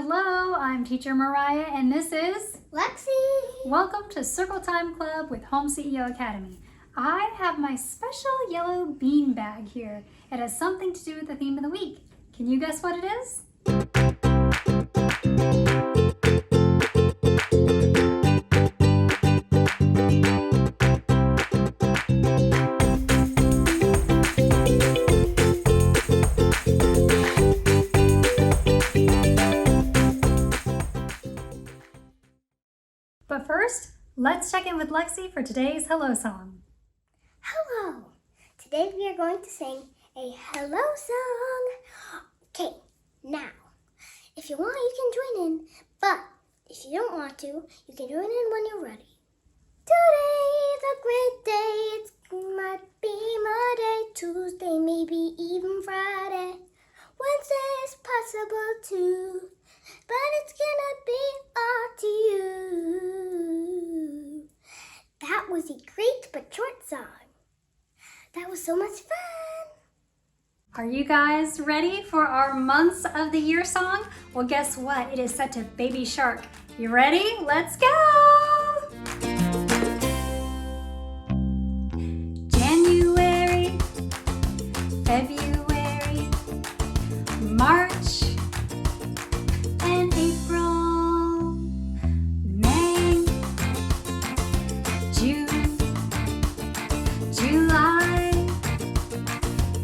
Hello, I'm Teacher Mariah and this is Lexi! Welcome to Circle Time Club with Home CEO Academy. I have my special yellow bean bag here. It has something to do with the theme of the week. Can you guess what it is? But first, let's check in with Lexi for today's hello song. Hello! Today we are going to sing a hello song. Okay, now, if you want, you can join in, but if you don't want to, you can join in when you're ready. Today's a great day. It might be Monday, Tuesday, maybe even Friday. Wednesday is possible too, but it's gonna be all to you. That was a great but short song. That was so much fun. Are you guys ready for our months of the year song? Well, guess what? It is set to Baby Shark. You ready? Let's go! January, February, March, and April, May, June, July,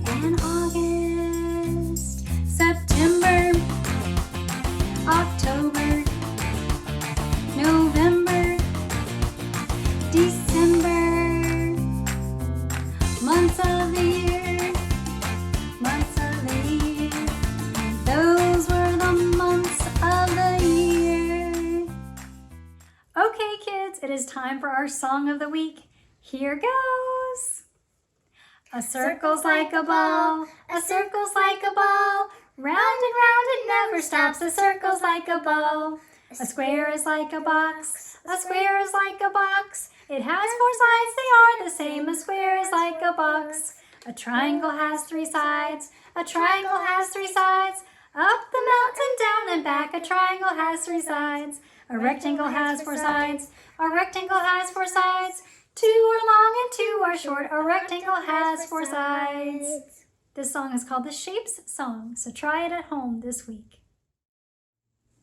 and August, September, October, November, December, months of the year, months of the year. Those were the months of the year. Okay, kids, it is time for our song of the week. Here goes. A circle's like a ball, a circle's like a ball. Round and round it never stops, a circle's like a ball. A square is like a box, a square is like a box. It has four sides, they are the same, a square is like a box. A triangle has three sides, a triangle has three sides. Up the mountain, down and back, a triangle has three sides. A rectangle has four sides, a rectangle has four sides. Two are long and two are short, a rectangle has four sides. This song is called the Shapes Song, so try it at home this week.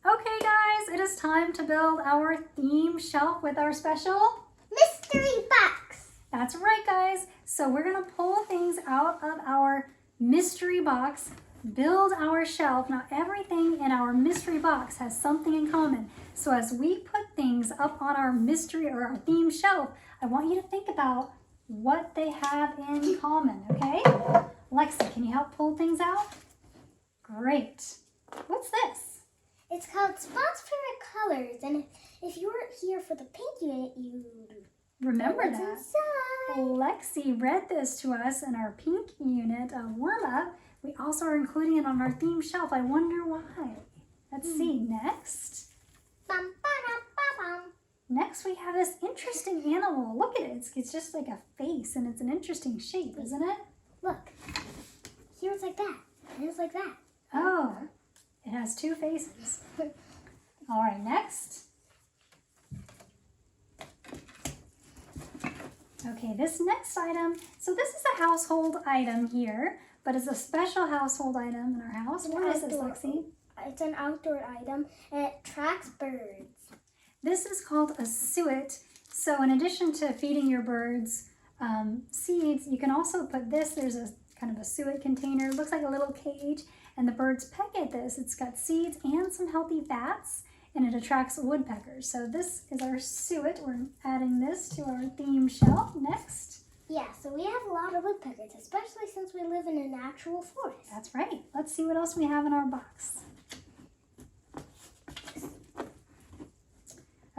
Okay guys, it is time to build our theme shelf with our special Mystery box. That's right, guys. So we're going to pull things out of our mystery box, build our shelf. Now, everything in our mystery box has something in common. So as we put things up on our mystery or our theme shelf, I want you to think about what they have in common, okay? Lexi, can you help pull things out? Great. What's this? It's called Spot's Favorite Colors, and if you weren't here for the pink unit, you'd Remember what's that. inside. Lexi read this to us in our pink unit warm-up. We also are including it on our theme shelf. I wonder why. Let's see. Next. Bum, ba-dum, ba-bum. Next we have this interesting animal. Look at it. It's just like a face and it's an interesting shape, isn't it? Look, here it's like that, and it's like that. Oh, it has two faces. All right, next. Okay, this next item, so this is a household item here, but it's a special household item in our house. What is this, Lexi? It's an outdoor item, and it tracks birds. This is called a suet. So in addition to feeding your birds seeds, you can also put this. There's a kind of a suet container. It looks like a little cage, and the birds peck at this. It's got seeds and some healthy fats, and it attracts woodpeckers. So this is our suet. We're adding this to our theme shelf. Next. Yeah, so we have a lot of woodpeckers, especially since we live in a natural forest. That's right. Let's see what else we have in our box.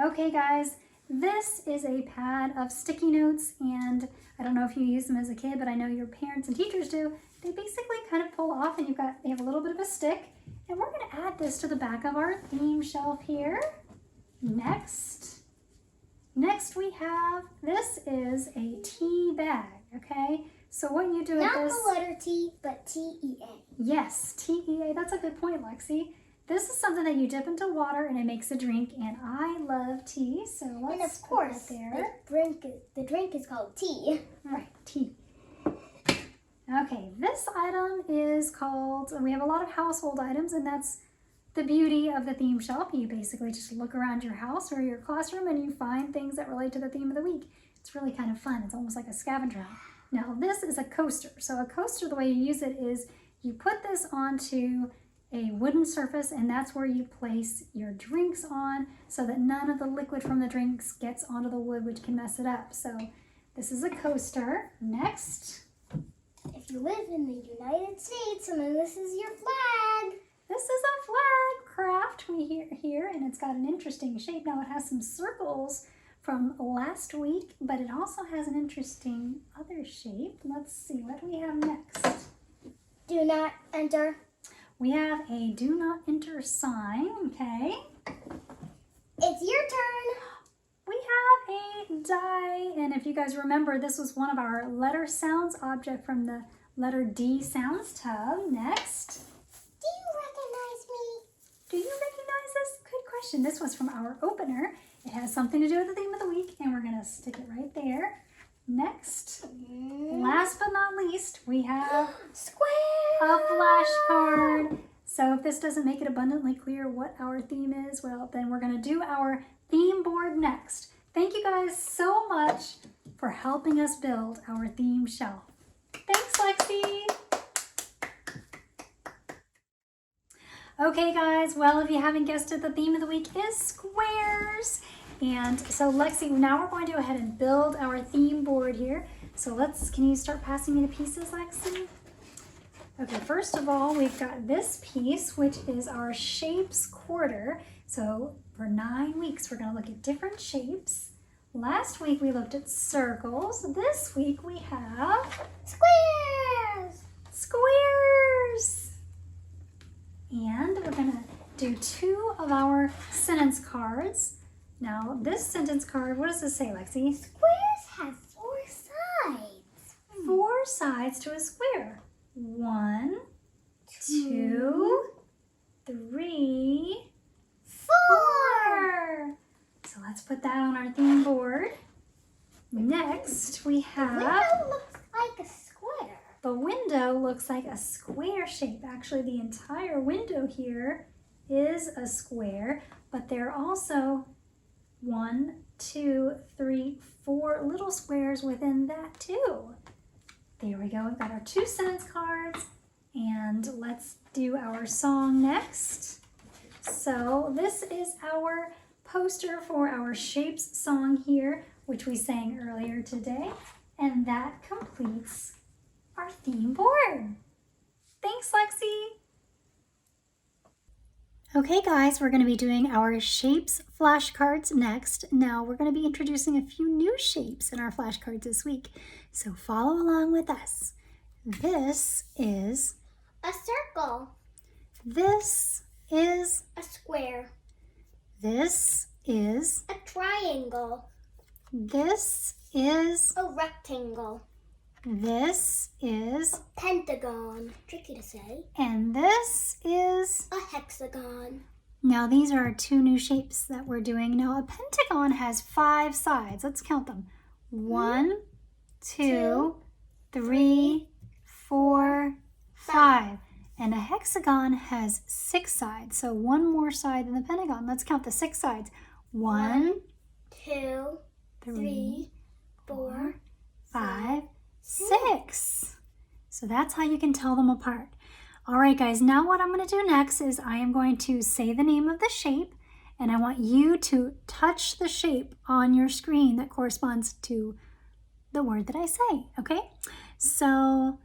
Okay, guys, this is a pad of sticky notes, and I don't know if you used them as a kid, but I know your parents and teachers do. They basically kind of pull off, and they have a little bit of a stick, and we're going to add this to the back of our theme shelf here. Next we have, this is a tea bag, okay? So what you do with this... Not the letter T, but T-E-A. Yes, T-E-A. That's a good point, Lexi. This is something that you dip into water and it makes a drink, and I love tea, so let's And of course, put that there. the drink is called tea. Right, tea. Okay, this item is called, we have a lot of household items, and that's the beauty of the theme shop. You basically just look around your house or your classroom and you find things that relate to the theme of the week. It's really kind of fun. It's almost like a scavenger hunt. Now, this is a coaster. So a coaster, the way you use it is you put this onto a wooden surface, and that's where you place your drinks on so that none of the liquid from the drinks gets onto the wood, which can mess it up. So this is a coaster. Next. If you live in the United States, and then this is your flag. This is a flag craft we here, and it's got an interesting shape. Now it has some circles from last week, but it also has an interesting other shape. Let's see, what do we have next? Do not enter. We have a do not enter sign, okay? It's your turn. We have a die, and if you guys remember, this was one of our letter sounds object from the letter D sounds tub. Next. Do you recognize me? Do you recognize this? Good question. This was from our opener. It has something to do with the theme of the week, and we're going to stick it right there. Next, last but not least, we have Square. a flashcard. So if this doesn't make it abundantly clear what our theme is, well, then we're going to do our theme board next. Thank you guys so much for helping us build our theme shelf. Thanks, Lexi. Okay, guys, well, if you haven't guessed it, the theme of the week is squares. And so, Lexi, now we're going to go ahead and build our theme board here. So can you start passing me the pieces, Lexi? Okay, first of all, we've got this piece, which is our shapes quarter. So for 9 weeks, we're going to look at different shapes. Last week, we looked at circles. This week, we have Squares. Squares. And we're going to do 2 of our sentence cards. Now, this sentence card, what does this say, Lexi? Squares have 4 sides. 4 sides to a square. 1, 2, 3, 4. So let's put that on our theme board. Next, we have... The window looks like a square. The window looks like a square shape. Actually, the entire window here is a square, but there are also 1, 2, 3, 4 little squares within that too. There we go. We've got our 2 sentence cards, and let's do our song next. So this is our poster for our Shapes song here, which we sang earlier today, and that completes our theme board. Thanks, Lexi. Okay guys, we're going to be doing our shapes flashcards next. Now we're going to be introducing a few new shapes in our flashcards this week, so follow along with us. This is a circle. This is a square. This is a triangle. This is a rectangle. This is pentagon, tricky to say. And this is a hexagon. Now these are our 2 new shapes that we're doing. Now a pentagon has 5 sides. Let's count them. 1, 2, 3, 4, 5. And a hexagon has 6 sides. So 1 more side than the pentagon. Let's count the 6 sides. 1, 2, 3, 4, 5, 6. So that's how you can tell them apart. All right, guys, now what I'm going to do next is I am going to say the name of the shape, and I want you to touch the shape on your screen that corresponds to the word that I say, okay? So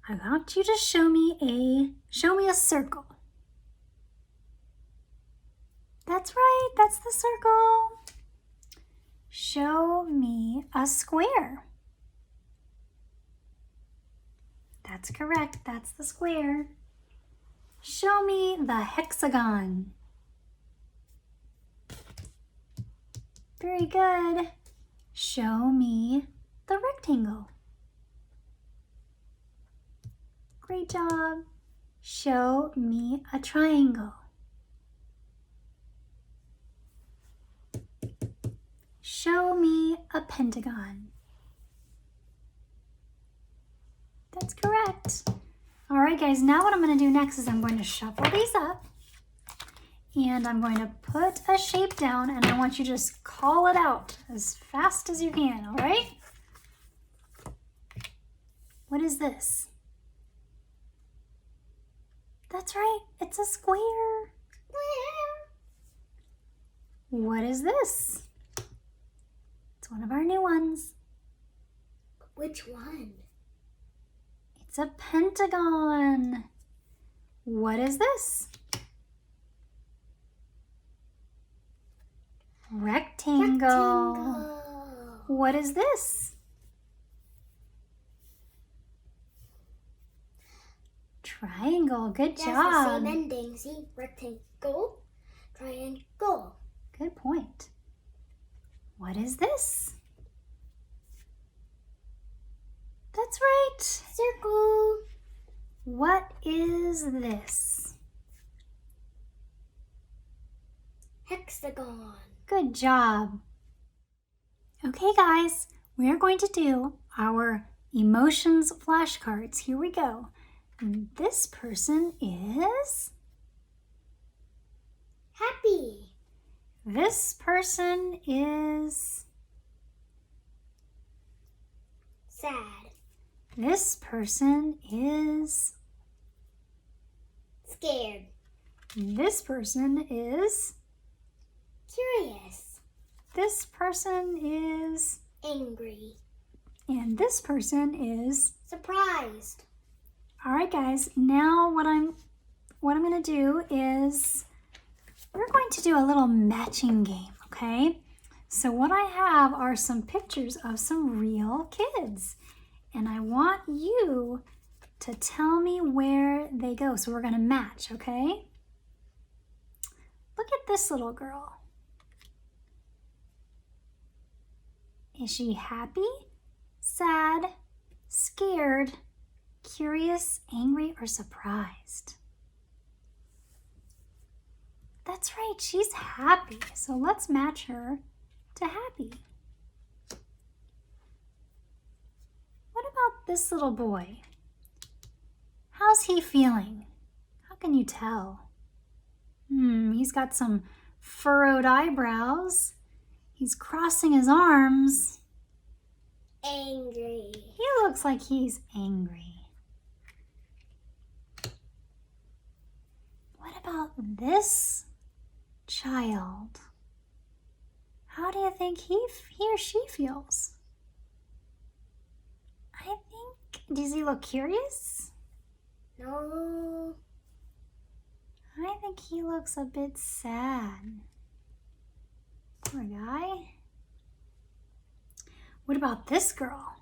I want you to show me a circle. That's right, that's the circle. Show me a square. That's correct, that's the square. Show me the hexagon. Very good. Show me the rectangle. Great job. Show me a triangle. Show me a pentagon. That's correct. All right, guys, now what I'm going to do next is I'm going to shuffle these up and I'm going to put a shape down and I want you to just call it out as fast as you can, all right? What is this? That's right, it's a square. What is this? It's one of our new ones. Which one? It's a pentagon. What is this? Rectangle. What is this? Triangle. Good job. That's the same ending. See? Rectangle, triangle. Good point. What is this? That's right. Circle. What is this? Hexagon. Good job. Okay, guys, we're going to do our emotions flashcards. Here we go. And this person is Happy. This person is Sad. This person is Scared. This person is Curious. This person is Angry. and this person is Surprised. All right, guys. Now what I'm going to do is we're going to do a little matching game, okay? So what I have are some pictures of some real kids, and I want you to tell me where they go. So we're going to match, okay? Look at this little girl. Is she happy, sad, scared, curious, angry, or surprised? That's right, she's happy. So let's match her to happy. What about this little boy? How's he feeling? How can you tell? He's got some furrowed eyebrows. He's crossing his arms. Angry. He looks like he's angry. What about this child? How do you think he or she feels? I think, does he look curious? No. I think he looks a bit sad. Poor guy. What about this girl?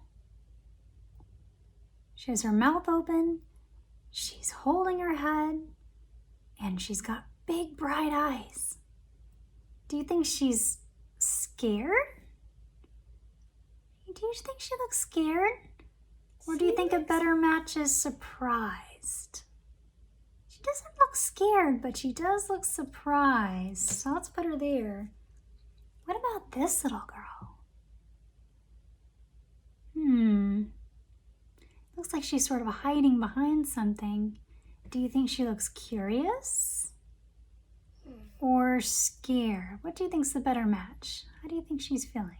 She has her mouth open, she's holding her head, and she's got big bright eyes. Do you think she's scared? Do you think she looks scared? Or do you think a better match is surprised? She doesn't look scared, but she does look surprised. So let's put her there. What about this little girl? Looks like she's sort of hiding behind something. Do you think she looks curious or scared? What do you think's the better match? How do you think she's feeling?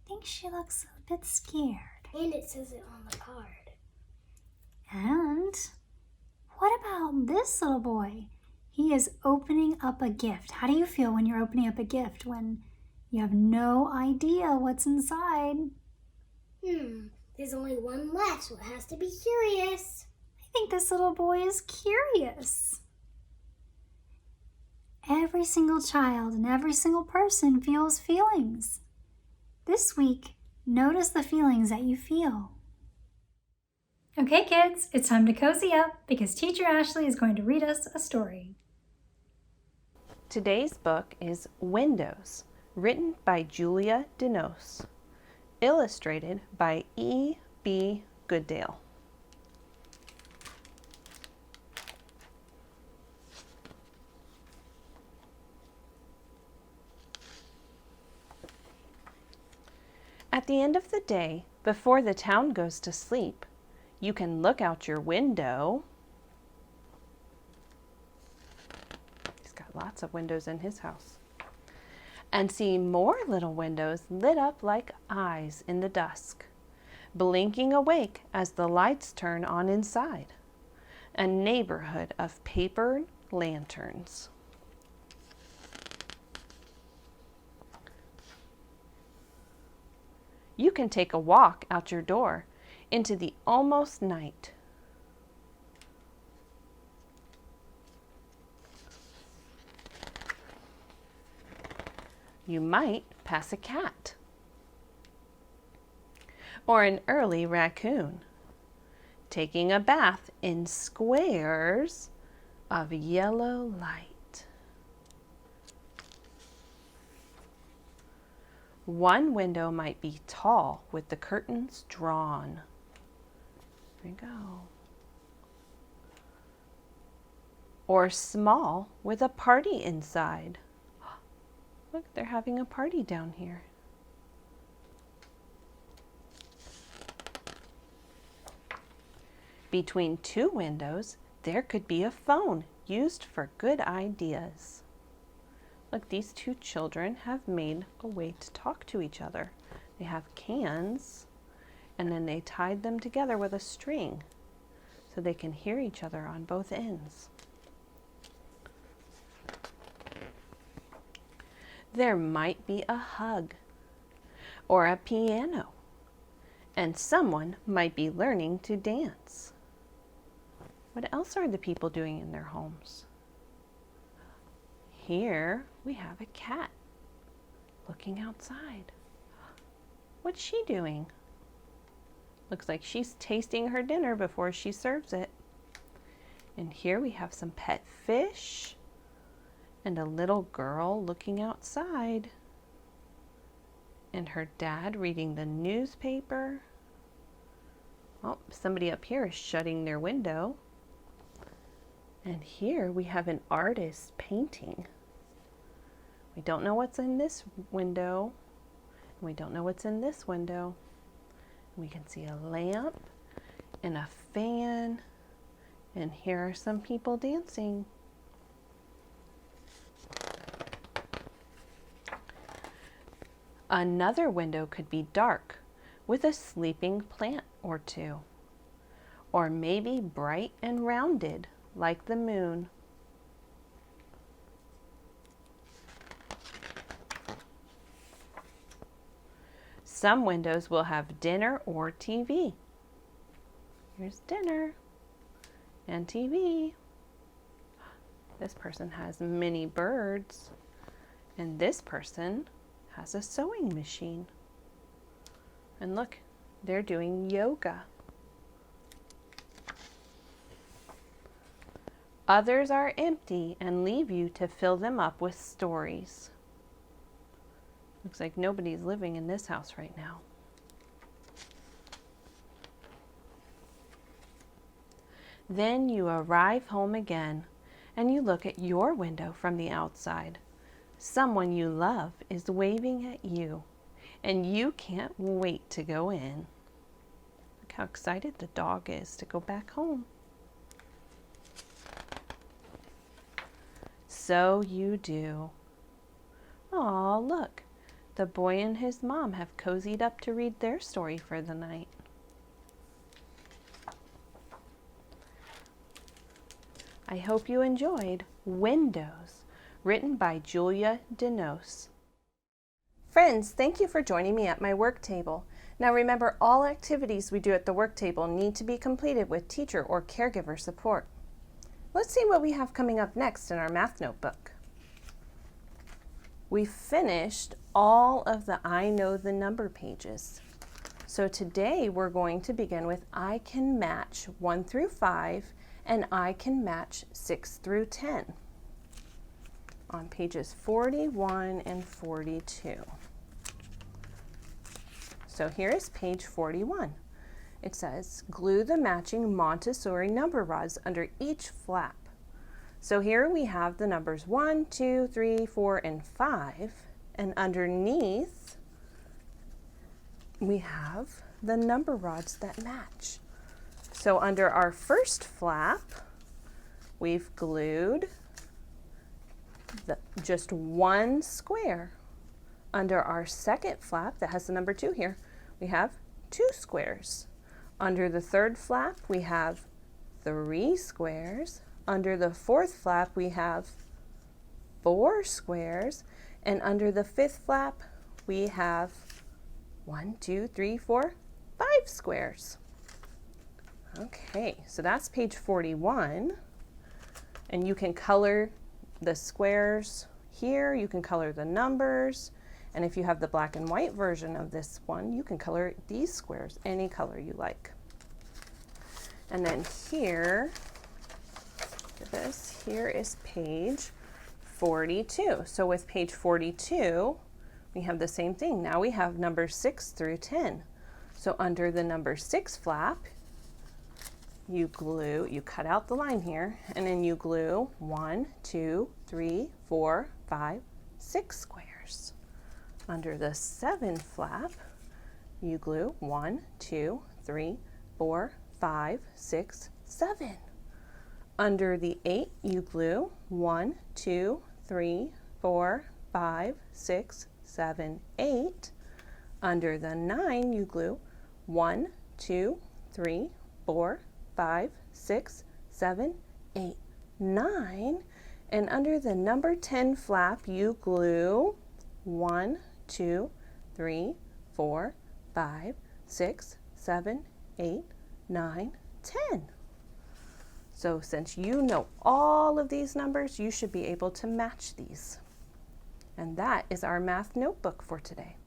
I think she looks a bit scared. And it says it on the card. And what about this little boy? He is opening up a gift. How do you feel when you're opening up a gift when you have no idea what's inside? There's only one left, so it has to be curious. I think this little boy is curious. Every single child and every single person feels feelings. This week, notice the feelings that you feel. Okay, kids, it's time to cozy up because Teacher Ashley is going to read us a story. Today's book is Windows, written by Julia Denos, illustrated by E.B. Goodale. the end of the day, before the town goes to sleep, you can look out your window. He's got lots of windows in his house. And see more little windows lit up like eyes in the dusk, blinking awake as the lights turn on inside. A neighborhood of paper lanterns. You can take a walk out your door into the almost night. You might pass a cat or an early raccoon taking a bath in squares of yellow light. One window might be tall with the curtains drawn. There we go. Or small with a party inside. Look, they're having a party down here. Between two windows, there could be a phone used for good ideas. Look, these two children have made a way to talk to each other. They have cans, and then they tied them together with a string so they can hear each other on both ends. There might be a hug or a piano, and someone might be learning to dance. What else are the people doing in their homes? Here we have a cat looking outside. What's she doing? Looks like she's tasting her dinner before she serves it. And here we have some pet fish and a little girl looking outside. And her dad reading the newspaper. Oh, somebody up here is shutting their window. And here we have an artist painting. We don't know what's in this window. And we don't know what's in this window. We can see a lamp and a fan. And here are some people dancing. Another window could be dark with a sleeping plant or two. Or maybe bright and rounded like the moon. Some windows will have dinner or TV. Here's dinner and TV. This person has many birds, and this person has a sewing machine. And look, they're doing yoga. Others are empty and leave you to fill them up with stories. Looks like nobody's living in this house right now. Then you arrive home again and you look at your window from the outside. Someone you love is waving at you and you can't wait to go in. Look how excited the dog is to go back home. So you do. Aw, look, the boy and his mom have cozied up to read their story for the night. I hope you enjoyed Windows, written by Julia DeNose. Friends, thank you for joining me at my work table. Now remember, all activities we do at the work table need to be completed with teacher or caregiver support. Let's see what we have coming up next in our math notebook. We finished all of the I Know the Number pages. So today we're going to begin with I can match 1 through 5 and I can match 6 through 10 on pages 41 and 42. So here is page 41. It says, glue the matching Montessori number rods under each flap. So here we have the numbers 1, 2, 3, 4, and 5, and underneath we have the number rods that match. So under our first flap, we've glued just one square. Under our second flap that has the number 2 here, we have 2 squares. Under the third flap, we have 3 squares. Under the fourth flap, we have 4 squares. And under the fifth flap, we have 1, 2, 3, 4, 5 squares. Okay, so that's page 41. And you can color the squares here, you can color the numbers, and if you have the black and white version of this one, you can color these squares any color you like. And then here, look at this, here is page 42. So with page 42, we have the same thing. Now we have numbers 6 through 10. So under the number 6 flap, you cut out the line here, and then you glue 1, 2, 3, 4, 5, 6 squares. Under the 7 flap, you glue 1, 2, 3, 4, 5, 6, 7. Under the 8, you glue 1, 2, 3, 4, 5, 6, 7, 8. Under the 9, you glue 1, 2, 3, 4, 5, 6, 7, 8, 9. And under the number 10 flap, you glue 1, 2, 3, 4, 5, 6, 7, 8, 9, 10. So since you know all of these numbers, you should be able to match these. And that is our math notebook for today.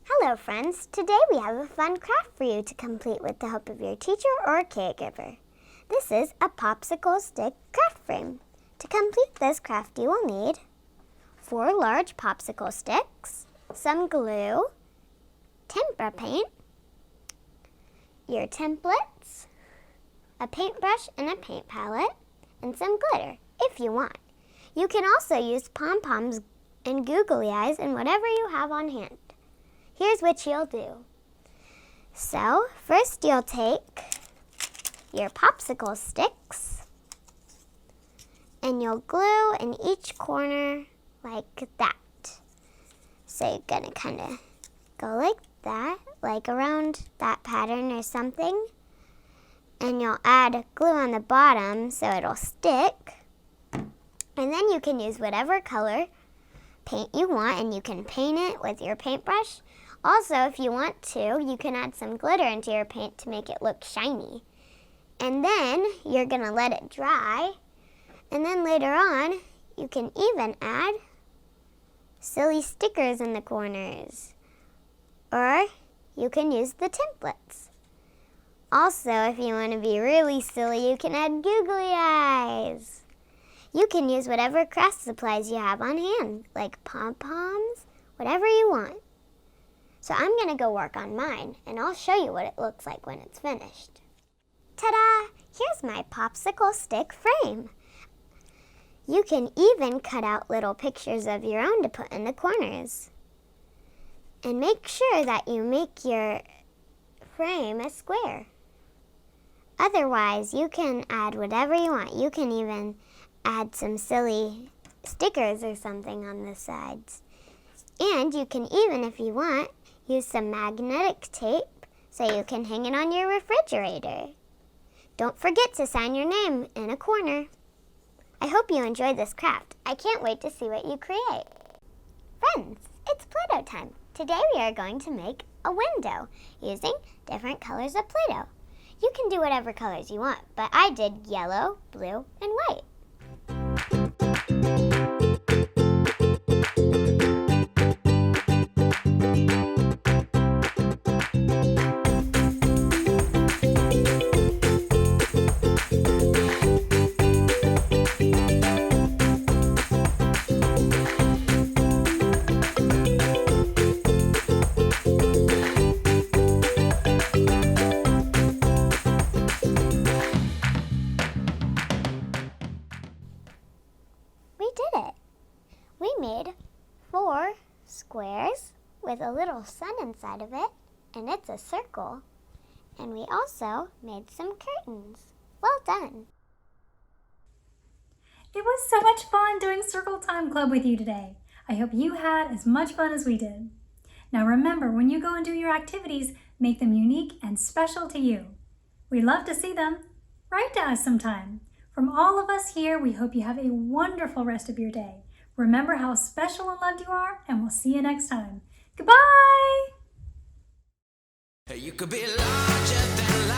Hello friends, today we have a fun craft for you to complete with the help of your teacher or caregiver. This is a popsicle stick craft frame. To complete this craft you will need 4 large popsicle sticks, some glue, tempera paint, your templates, a paintbrush and a paint palette, and some glitter if you want. You can also use pom-poms and googly eyes and whatever you have on hand. Here's what you'll do. So, first you'll take your popsicle sticks and you'll glue in each corner like that. So you're gonna kind of go like that, like around that pattern or something. And you'll add glue on the bottom so it'll stick. And then you can use whatever color paint you want and you can paint it with your paintbrush. Also, if you want to, you can add some glitter into your paint to make it look shiny. And then you're gonna let it dry. And then later on, you can even add silly stickers in the corners. Or you can use the templates. Also, if you want to be really silly, you can add googly eyes. You can use whatever craft supplies you have on hand, like pom-poms, whatever you want. So I'm going to go work on mine, and I'll show you what it looks like when it's finished. Ta-da! Here's my popsicle stick frame. You can even cut out little pictures of your own to put in the corners. And make sure that you make your frame a square. Otherwise, you can add whatever you want. You can even add some silly stickers or something on the sides. And you can even, if you want, use some magnetic tape so you can hang it on your refrigerator. Don't forget to sign your name in a corner. I hope you enjoyed this craft. I can't wait to see what you create. Friends, it's Play-Doh time. Today we are going to make a window using different colors of Play-Doh. You can do whatever colors you want, but I did yellow, blue, and white. We did it. We made 4 squares with a little sun inside of it, and it's a circle. And we also made some curtains. Well done. It was so much fun doing Circle Time Club with you today. I hope you had as much fun as we did. Now remember, when you go and do your activities, make them unique and special to you. We'd love to see them. Write to us sometime. From all of us here, we hope you have a wonderful rest of your day. Remember how special and loved you are, and we'll see you next time. Goodbye! You could be larger than